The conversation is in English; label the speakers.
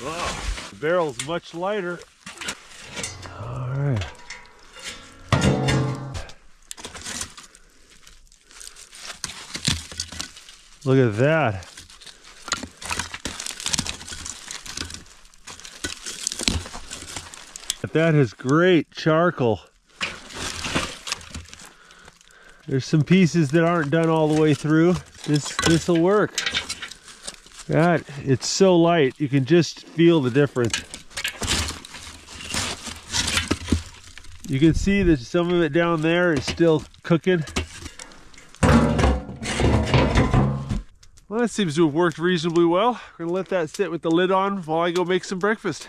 Speaker 1: Oh, the barrel's much lighter.
Speaker 2: All right. Look at that. That is great charcoal. There's some pieces that aren't done all the way through. This will work. That, it's so light, you can just feel the difference. You can see that some of it down there is still cooking. Well, that seems to have worked reasonably well. We're gonna let that sit with the lid on while I go make some breakfast.